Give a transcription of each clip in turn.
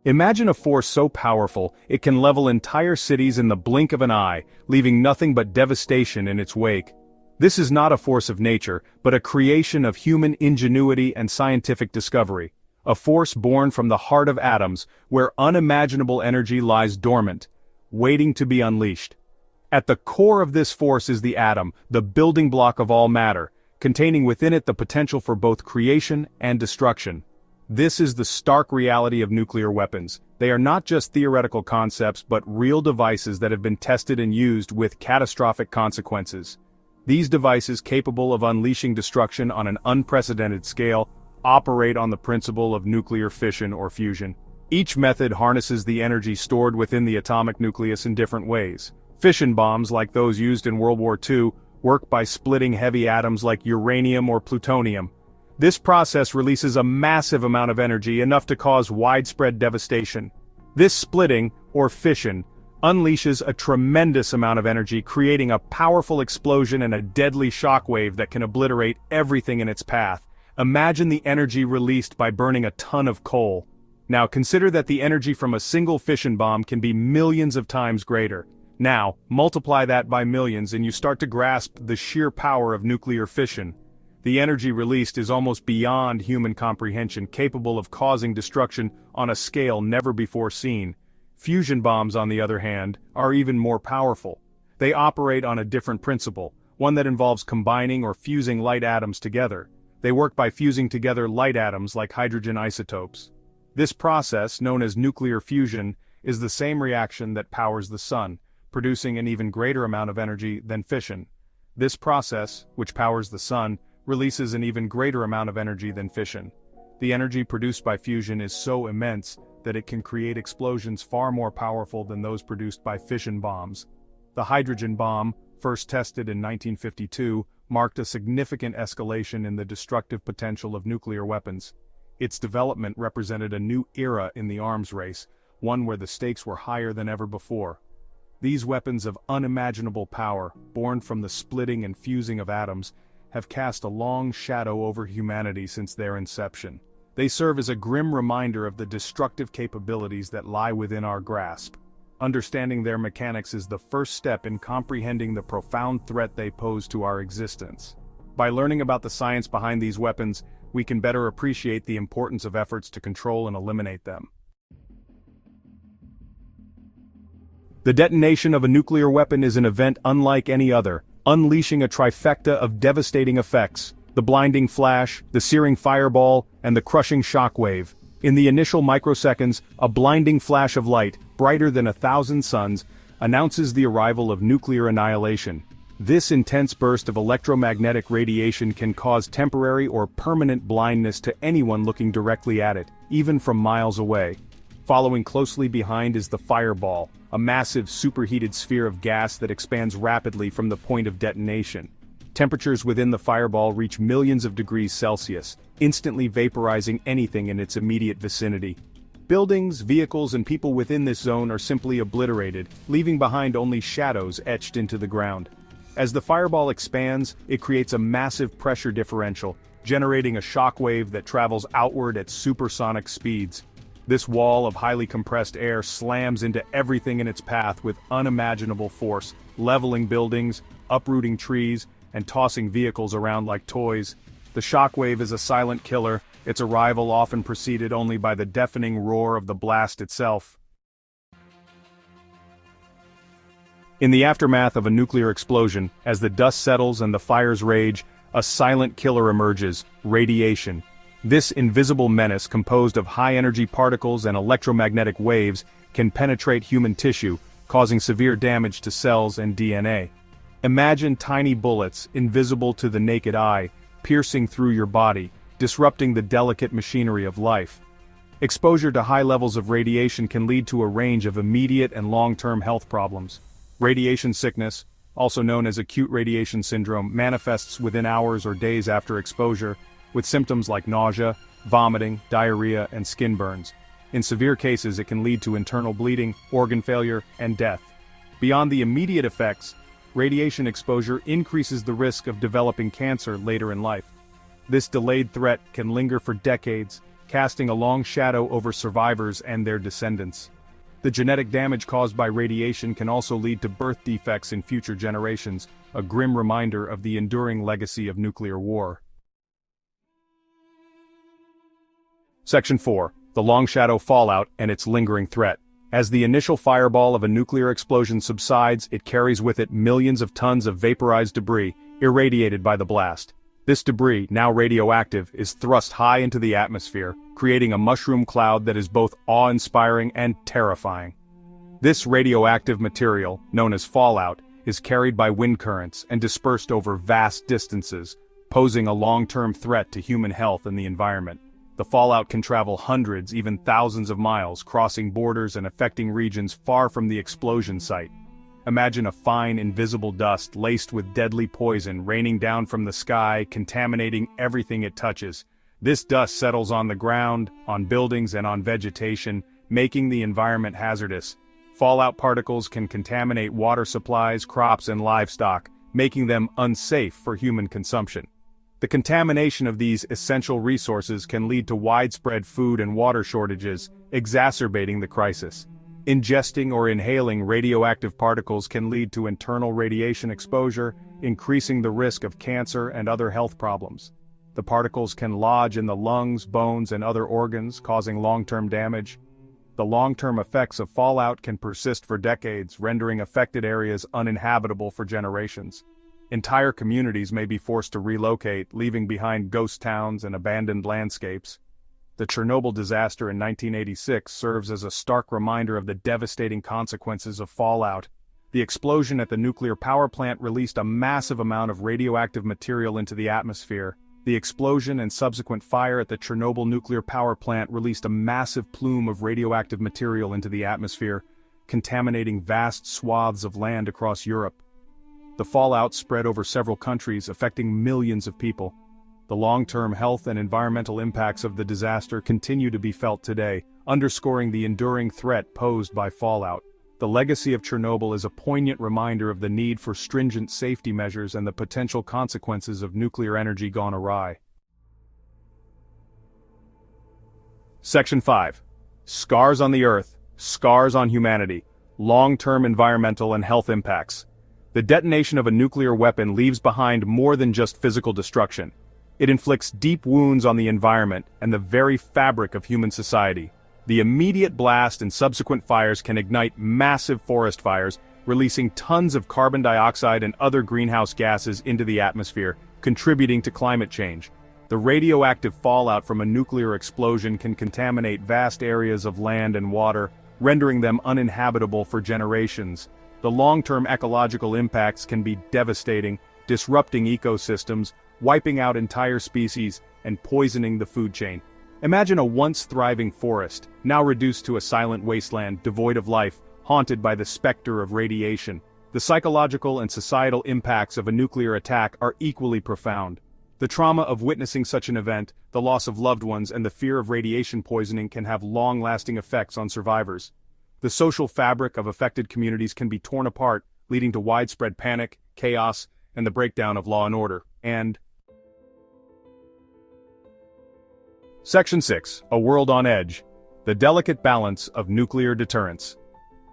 Imagine a force so powerful, it can level entire cities in the blink of an eye, leaving nothing but devastation in its wake. This is not a force of nature, but a creation of human ingenuity and scientific discovery. A force born from the heart of atoms, where unimaginable energy lies dormant, waiting to be unleashed. At the core of this force is the atom, the building block of all matter, containing within it the potential for both creation and destruction. This is the stark reality of nuclear weapons. They are not just theoretical concepts but real devices that have been tested and used with catastrophic consequences. These devices, capable of unleashing destruction on an unprecedented scale, operate on the principle of nuclear fission or fusion. Each method harnesses the energy stored within the atomic nucleus in different ways. Fission bombs, like those used in World War II, work by splitting heavy atoms like uranium or plutonium. This process releases a massive amount of energy, enough to cause widespread devastation. This splitting, or fission, unleashes a tremendous amount of energy, creating a powerful explosion and a deadly shockwave that can obliterate everything in its path. Imagine the energy released by burning a ton of coal. Now consider that the energy from a single fission bomb can be millions of times greater. Now, multiply that by millions and you start to grasp the sheer power of nuclear fission. The energy released is almost beyond human comprehension, capable of causing destruction on a scale never before seen. Fusion bombs, on the other hand, are even more powerful. They operate on a different principle, one that involves combining or fusing light atoms together. They work by fusing together light atoms like hydrogen isotopes. This process, known as nuclear fusion, is the same reaction that powers the sun, producing an even greater amount of energy than fission. This process, which powers the sun, releases an even greater amount of energy than fission. The energy produced by fusion is so immense that it can create explosions far more powerful than those produced by fission bombs. The hydrogen bomb, first tested in 1952, marked a significant escalation in the destructive potential of nuclear weapons. Its development represented a new era in the arms race, one where the stakes were higher than ever before. These weapons of unimaginable power, born from the splitting and fusing of atoms, have cast a long shadow over humanity since their inception. They serve as a grim reminder of the destructive capabilities that lie within our grasp. Understanding their mechanics is the first step in comprehending the profound threat they pose to our existence. By learning about the science behind these weapons, we can better appreciate the importance of efforts to control and eliminate them. The detonation of a nuclear weapon is an event unlike any other, unleashing a trifecta of devastating effects: the blinding flash, the searing fireball, and the crushing shockwave. In the initial microseconds, a blinding flash of light, brighter than 1,000 suns, announces the arrival of nuclear annihilation. This intense burst of electromagnetic radiation can cause temporary or permanent blindness to anyone looking directly at it, even from miles away. Following closely behind is the fireball, a massive superheated sphere of gas that expands rapidly from the point of detonation. Temperatures within the fireball reach millions of degrees Celsius, instantly vaporizing anything in its immediate vicinity. Buildings, vehicles, and people within this zone are simply obliterated, leaving behind only shadows etched into the ground. As the fireball expands, it creates a massive pressure differential, generating a shockwave that travels outward at supersonic speeds. This wall of highly compressed air slams into everything in its path with unimaginable force, leveling buildings, uprooting trees, and tossing vehicles around like toys. The shockwave is a silent killer, its arrival often preceded only by the deafening roar of the blast itself. In the aftermath of a nuclear explosion, as the dust settles and the fires rage, a silent killer emerges: radiation. This invisible menace, composed of high-energy particles and electromagnetic waves, can penetrate human tissue, causing severe damage to cells and DNA. Imagine tiny bullets, invisible to the naked eye, piercing through your body, disrupting the delicate machinery of life. Exposure to high levels of radiation can lead to a range of immediate and long-term health problems. Radiation sickness, also known as acute radiation syndrome, manifests within hours or days after exposure, with symptoms like nausea, vomiting, diarrhea, and skin burns. In severe cases, it can lead to internal bleeding, organ failure, and death. Beyond the immediate effects, radiation exposure increases the risk of developing cancer later in life. This delayed threat can linger for decades, casting a long shadow over survivors and their descendants. The genetic damage caused by radiation can also lead to birth defects in future generations, a grim reminder of the enduring legacy of nuclear war. Section 4. The long shadow fallout and its lingering threat. As the initial fireball of a nuclear explosion subsides, it carries with it millions of tons of vaporized debris, irradiated by the blast. This debris, now radioactive, is thrust high into the atmosphere, creating a mushroom cloud that is both awe-inspiring and terrifying. This radioactive material, known as fallout, is carried by wind currents and dispersed over vast distances, posing a long-term threat to human health and the environment. The fallout can travel hundreds, even thousands of miles, crossing borders and affecting regions far from the explosion site. Imagine a fine, invisible dust laced with deadly poison raining down from the sky, contaminating everything it touches. This dust settles on the ground, on buildings and on vegetation, making the environment hazardous. Fallout particles can contaminate water supplies, crops and livestock, making them unsafe for human consumption. The contamination of these essential resources can lead to widespread food and water shortages, exacerbating the crisis. Ingesting or inhaling radioactive particles can lead to internal radiation exposure, increasing the risk of cancer and other health problems. The particles can lodge in the lungs, bones, and other organs, causing long-term damage. The long-term effects of fallout can persist for decades, rendering affected areas uninhabitable for generations. Entire communities may be forced to relocate, leaving behind ghost towns and abandoned landscapes. The Chernobyl disaster in 1986 serves as a stark reminder of the devastating consequences of fallout. The explosion at the nuclear power plant released a massive amount of radioactive material into the atmosphere. The explosion and subsequent fire at the Chernobyl nuclear power plant released a massive plume of radioactive material into the atmosphere, contaminating vast swaths of land across Europe. The fallout spread over several countries, affecting millions of people. The long-term health and environmental impacts of the disaster continue to be felt today, underscoring the enduring threat posed by fallout. The legacy of Chernobyl is a poignant reminder of the need for stringent safety measures and the potential consequences of nuclear energy gone awry. Section 5. Scars on the Earth, Scars on Humanity, Long-Term Environmental and Health Impacts. The detonation of a nuclear weapon leaves behind more than just physical destruction. It inflicts deep wounds on the environment and the very fabric of human society. The immediate blast and subsequent fires can ignite massive forest fires, releasing tons of carbon dioxide and other greenhouse gases into the atmosphere, contributing to climate change. The radioactive fallout from a nuclear explosion can contaminate vast areas of land and water, rendering them uninhabitable for generations. The long-term ecological impacts can be devastating, disrupting ecosystems, wiping out entire species, and poisoning the food chain. Imagine a once thriving forest, now reduced to a silent wasteland devoid of life, haunted by the specter of radiation. The psychological and societal impacts of a nuclear attack are equally profound. The trauma of witnessing such an event, the loss of loved ones, and the fear of radiation poisoning can have long-lasting effects on survivors. The social fabric of affected communities can be torn apart, leading to widespread panic, chaos, and the breakdown of law and order. And Section 6. A World on Edge. The Delicate Balance of Nuclear Deterrence.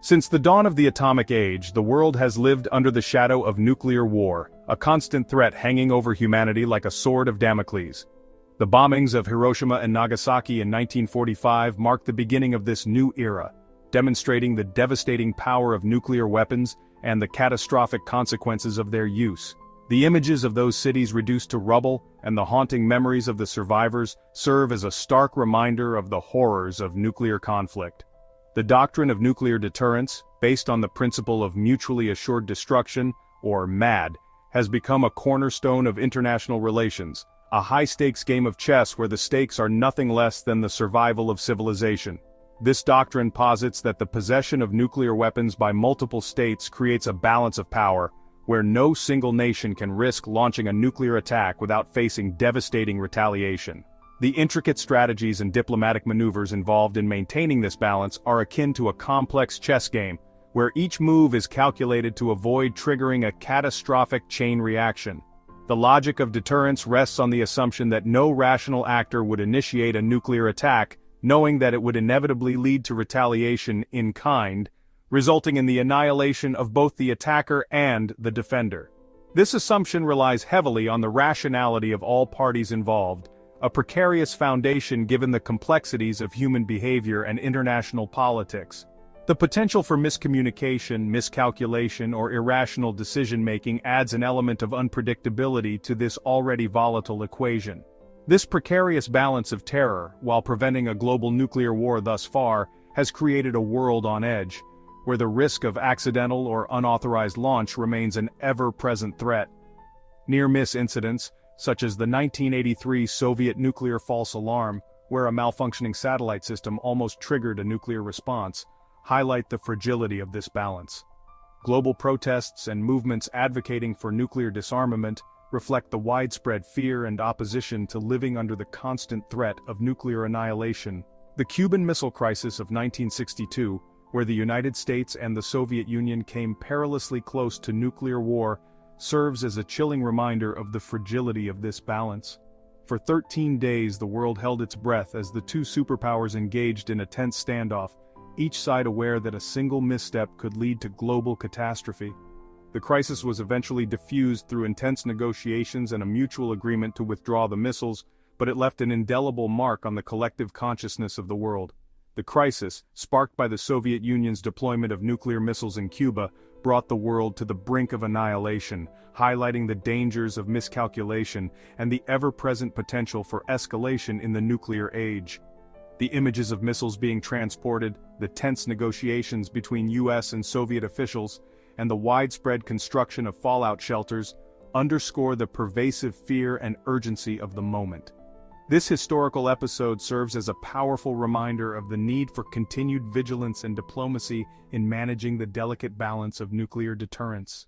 Since the dawn of the atomic age, the world has lived under the shadow of nuclear war, a constant threat hanging over humanity like a sword of Damocles. The bombings of Hiroshima and Nagasaki in 1945 marked the beginning of this new era, demonstrating the devastating power of nuclear weapons and the catastrophic consequences of their use. The images of those cities reduced to rubble and the haunting memories of the survivors serve as a stark reminder of the horrors of nuclear conflict. The doctrine of nuclear deterrence, based on the principle of mutually assured destruction, or MAD, has become a cornerstone of international relations, a high-stakes game of chess where the stakes are nothing less than the survival of civilization. This doctrine posits that the possession of nuclear weapons by multiple states creates a balance of power, where no single nation can risk launching a nuclear attack without facing devastating retaliation. The intricate strategies and diplomatic maneuvers involved in maintaining this balance are akin to a complex chess game, where each move is calculated to avoid triggering a catastrophic chain reaction. The logic of deterrence rests on the assumption that no rational actor would initiate a nuclear attack, knowing that it would inevitably lead to retaliation in kind, resulting in the annihilation of both the attacker and the defender. This assumption relies heavily on the rationality of all parties involved, a precarious foundation given the complexities of human behavior and international politics. The potential for miscommunication, miscalculation, or irrational decision-making adds an element of unpredictability to this already volatile equation. This precarious balance of terror, while preventing a global nuclear war thus far, has created a world on edge, where the risk of accidental or unauthorized launch remains an ever-present threat. Near-miss incidents, such as the 1983 Soviet nuclear false alarm, where a malfunctioning satellite system almost triggered a nuclear response, highlight the fragility of this balance. Global protests and movements advocating for nuclear disarmament reflect the widespread fear and opposition to living under the constant threat of nuclear annihilation. The Cuban Missile Crisis of 1962, where the United States and the Soviet Union came perilously close to nuclear war, serves as a chilling reminder of the fragility of this balance. For 13 days the world held its breath as the two superpowers engaged in a tense standoff, each side aware that a single misstep could lead to global catastrophe. The crisis was eventually diffused through intense negotiations and a mutual agreement to withdraw the missiles, but it left an indelible mark on the collective consciousness of the world. The crisis, sparked by the Soviet Union's deployment of nuclear missiles in Cuba, brought the world to the brink of annihilation, highlighting the dangers of miscalculation and the ever-present potential for escalation in the nuclear age. The images of missiles being transported, the tense negotiations between US and Soviet officials, and the widespread construction of fallout shelters underscore the pervasive fear and urgency of the moment. This historical episode serves as a powerful reminder of the need for continued vigilance and diplomacy in managing the delicate balance of nuclear deterrence.